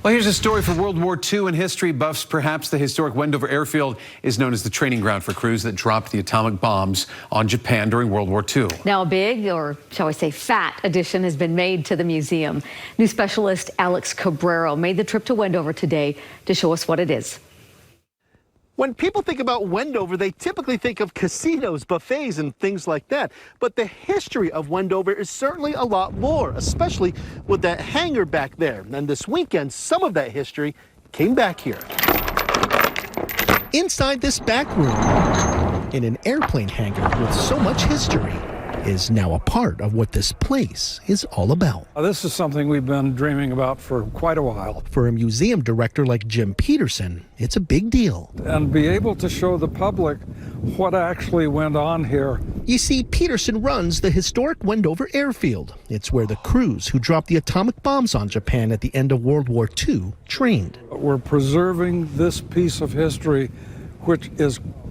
Well, here's a story for World War II and history buffs. Perhaps the historic Wendover Airfield is known as the training ground for crews that dropped the atomic bombs on Japan during World War II. Now a big, or shall I say fat, addition has been made to the museum. New specialist Alex Cabrero made the trip to Wendover today to show us what it is. When people think about Wendover, they typically think of casinos, buffets, and things like that. But the history of Wendover is certainly a lot more, especially with that hangar back there. And this weekend, some of that history came back here. Inside this back room, in an airplane hangar with so much history, is now a part of what this place is all about. This is something we've been dreaming about for quite a while. For a museum director like Jim Peterson, it's a big deal. And be able to show the public what actually went on here. You see, Peterson runs the historic Wendover Airfield. It's where the crews who dropped the atomic bombs on Japan at the end of World War II trained. We're preserving this piece of history, which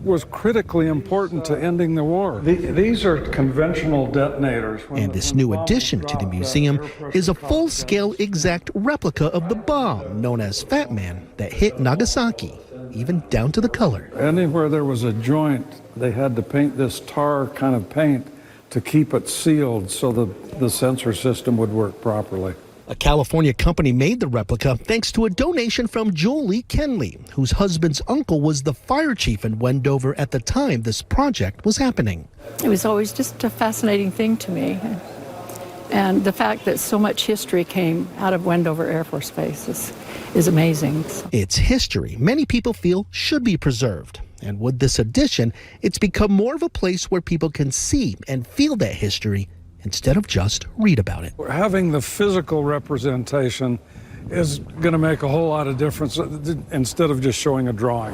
was critically important to ending the war. These are conventional detonators. And this new addition to the museum is a full-scale exact replica of the bomb known as Fat Man that hit Nagasaki, even down to the color. Anywhere there was a joint, they had to paint this tar kind of paint to keep it sealed so the sensor system would work properly. A California company made the replica thanks to a donation from Julie Kenley, whose husband's uncle was the fire chief in Wendover at the time this project was happening. It was always just a fascinating thing to me. And the fact that so much history came out of Wendover Air Force Base is amazing. It's history many people feel should be preserved. And with this addition, it's become more of a place where people can see and feel that history instead of just read about it. Having the physical representation is going to make a whole lot of difference instead of just showing a drawing.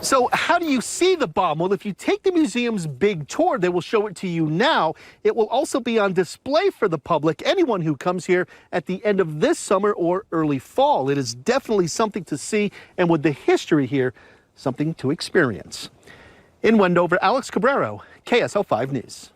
So how do you see the bomb? Well, if you take the museum's big tour, they will show it to you now. It will also be on display for the public, anyone who comes here at the end of this summer or early fall. It is definitely something to see, and with the history here, something to experience. In Wendover, Alex Cabrero, KSL 5 News.